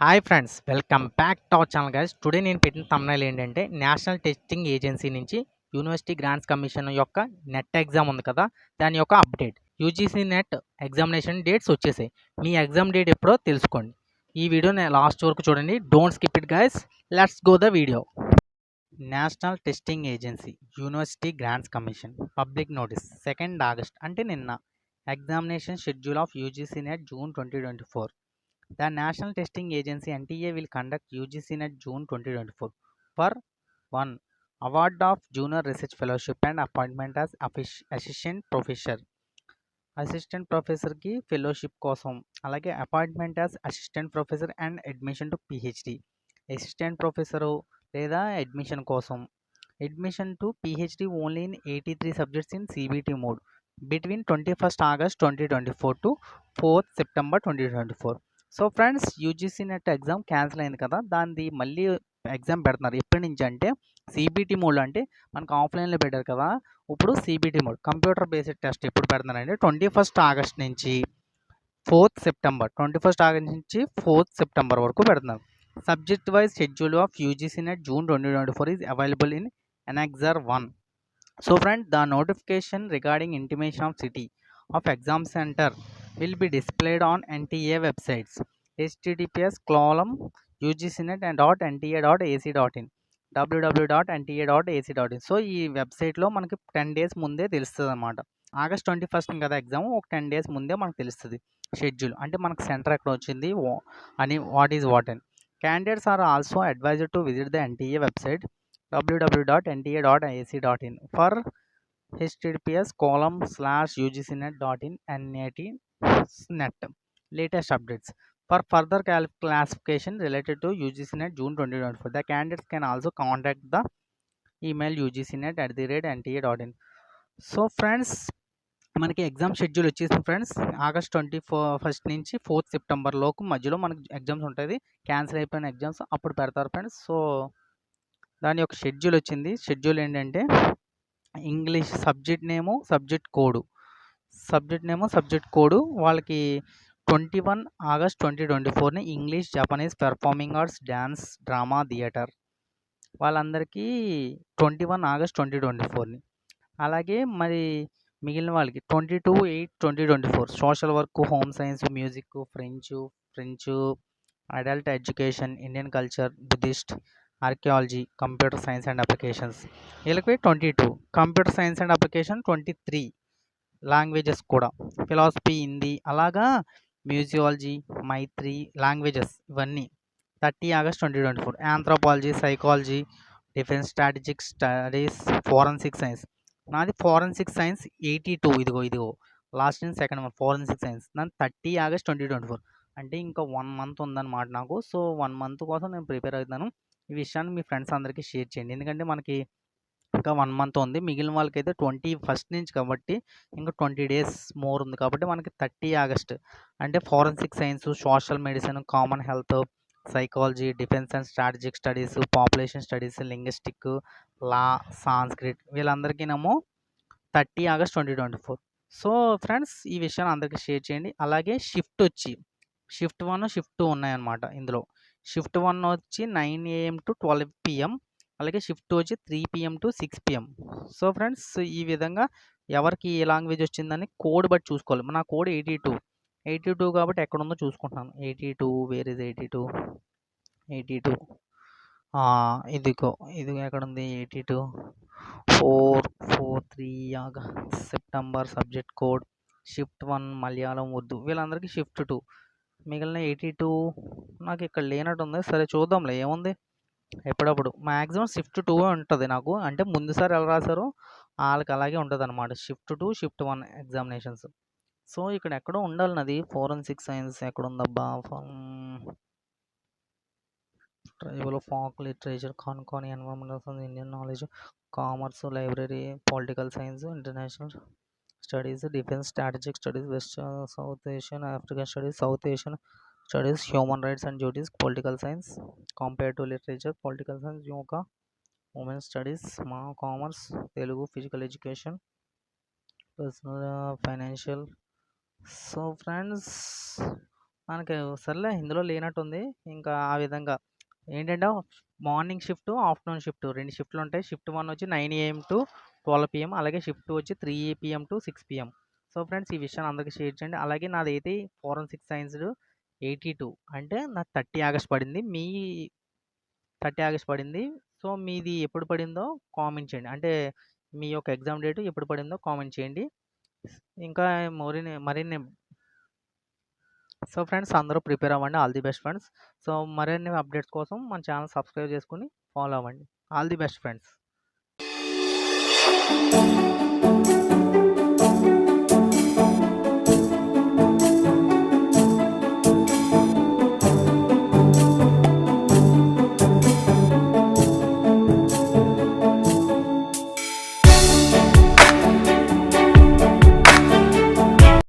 Hi friends, welcome back to our channel guys. Today నేను పెట్టిన thumbnail ఏంటంటే national testing agency నుంచి university grants commission యొక్క net exam ఉంది కదా, దాని యొక్క update. UGC net examination dates వచ్చేసాయి. మీ ఎగ్జామ్ డేట్ ఎప్పుడో తెలుసుకోండి. ఈ వీడియోని లాస్ట్ వరకు చూడండి. Don't skip it guys. Let's go the video. National testing agency university grants commission public notice 2nd August అంటే నిన్న. Examination schedule of UGC net June 2024. The National Testing Agency (NTA) will conduct UGC NET June 2024 for 1. Award of Junior Research Fellowship and appointment as Assistant Professor. Assistant ప్రొఫెసర్కి fellowship కోసం, అలాగే appointment as assistant professor and admission to PhD. Assistant professor లేదా admission కోసం. Admission to PhD only in 83 subjects in CBT mode between 21st August 2024 to 4th September 2024. So friends, UGC NET exam cancel అయింది కదా, దానిది మళ్ళీ exam పెడుతున్నారు. ఎప్పటి నుంచి అంటే సిబిటి మోడ్ అంటే మనకు ఆఫ్లైన్లో పెట్టారు కదా, ఇప్పుడు CBT mode computer based test ఎప్పుడు పెడుతున్నారంటే 21st August నుంచి 4th September, 21st August నుంచి 4th September వరకు పెడుతున్నారు. Subject wise schedule of UGC net June 2024 is available in Annexure 1. So friend, the notification regarding intimation of city of exam center will be displayed on NTA websites https://ugcnet.nta.ac.in www.nta.ac.in. So ఈ వెబ్సైట్లో మనకి 10 days ముందే తెలుస్తుంది అనమాట. August 21st కదా exam, ఒక 10 days ముందే మనకు తెలుస్తుంది షెడ్యూల్. అంటే మనకు సెంటర్ ఎక్కడ వచ్చింది అని, వాట్ ఈజ్ వాట్ అని. Candidates are also advised to visit the NTA website www.nta.ac.in for https://ugcnet.in NAT latest updates. For further classification related to UGC NET June 2024, the candidates can also contact the email ugcnet@nta.in. So friends, మనకి exam schedule వచ్చేసింది friends. August 21st నుంచి 4th September లోపు మధ్యలో మనకి exams ఉంటుంది. Cancel అయిపోయిన exams అప్పుడు పెడతారు ఫ్రెండ్స్. సో దాని యొక్క షెడ్యూల్ వచ్చింది. షెడ్యూల్ ఏంటంటే English subject name, subject code వాళ్ళకి 21 August 2024ని English, Japanese, performing arts, dance, drama, theatre వాళ్ళందరికీ 21 August 2024ని. అలాగే మరి మిగిలిన వాళ్ళకి 22/8/2024 social work, home science, music, French, adult education, Indian culture, Buddhist, archaeology, computer science and applications వీళ్ళకి 22. Computer science and application 23. Languages కూడా ఫిలాసఫీ, హిందీ, అలాగా మ్యూజియాలజీ, మైత్రి, లాంగ్వేజెస్ ఇవన్నీ 30 August 2024. Anthropology, psychology, defence strategic studies, forensic science. నాది forensic science 82. ఇదిగో last and second one forensic science. నాది 30 August 2024. అంటే ఇంకా 1 month ఉందన్నమాట నాకు. సో 1 month కోసం నేను ప్రిపేర్ అవుతున్నాను. ఈ విషయాన్ని మీ ఫ్రెండ్స్ అందరికీ షేర్ చేయండి. ఎందుకంటే మనకి ఇంకా 1 month ఉంది. మిగిలిన వాళ్ళకైతే 21st నుంచి కాబట్టి ఇంకా 20 days మోర్ ఉంది. కాబట్టి మనకి 30 August అంటే forensic science, social medicine, common health, psychology, defence and strategic studies, population studies, linguistic, law, Sanskrit వీళ్ళందరికీనేమో 30 August 2024. సో ఫ్రెండ్స్, ఈ విషయాన్ని అందరికీ షేర్ చేయండి. అలాగే షిఫ్ట్ 1, షిఫ్ట్ 2 ఉన్నాయన్నమాట ఇందులో. షిఫ్ట్ 1 వచ్చి 9 AM to 12 PM, అలాగే షిఫ్ట్ 2 వచ్చి 3 PM to 6 PM. So friends, ఈ విధంగా ఎవరికి ఏ లాంగ్వేజ్ వచ్చిందని కోడ్ బట్టి చూసుకోవాలి. నా కోడ్ 82 కాబట్టి ఎక్కడుందో చూసుకుంటున్నాను. 82 వేర్ ఇస్ 82 ఇదిగో ఎక్కడుంది 82 443 September subject code. Shift 1 Malayalam, Urdu వీళ్ళందరికీ షిఫ్ట్ 2. మిగిలిన 82 నాకు ఇక్కడ లేనట్టుంది. సరే చూద్దాంలే, ఏముంది. ఎప్పుడప్పుడు మ్యాక్సిమం షిఫ్ట్ 2 ఉంటుంది నాకు. అంటే ముందుసారి ఎలా రాశారో వాళ్ళకి అలాగే ఉంటుంది అనమాట. Shift 2, shift 1 examinations. సో ఇక్కడ ఎక్కడో ఉండాలి నాది. ఫోరెన్సిక్ సైన్స్ ఎక్కడుందబ్బా? Tribal, folk literature, Konkani, environmental science, Indian knowledge, commerce, library, political science, international studies, defence strategic studies, west south Asian African studies, south Asian studies, human rights and duties, political science, comparative literature, political science, yoga, women studies, commerce, Telugu, physical education, personal, financial. So friends, మనకు సర్లే ఇందులో లేనట్టుంది. ఇంకా ఆ విధంగా ఏంటంటే morning shift, afternoon shift 2 షిఫ్ట్‌లుంటాయి. Shift 1 వచ్చి 9 ఏఎం టు 12 పీఎం. అలాగే షిఫ్ట్ 2 వచ్చి 3 PM to 6 PM. So, friends ఈ విషయాన్ని అందరికీ షేర్ చేయండి. అలాగే నాదైతే ఫోరెన్సిక్ సైన్స్‌డ్ 82 అంటే నాకు 30 ఆగస్ట్ పడింది. 30 ఆగస్ట్ పడింది. సో, మీది ఎప్పుడు పడిందో కామెంట్ చేయండి. అంటే మీ యొక్క ఎగ్జామ్ డేట్ ఎప్పుడు పడిందో కామెంట్ చేయండి. ఇంకా మరిన్ని సో, ఫ్రెండ్స్ అందరూ ప్రిపేర్ అవ్వండి. All the best friends. So, మరిన్ని అప్డేట్స్ కోసం మన ఛానల్ సబ్స్క్రైబ్ చేసుకొని ఫాలో అవ్వండి. All the best friends.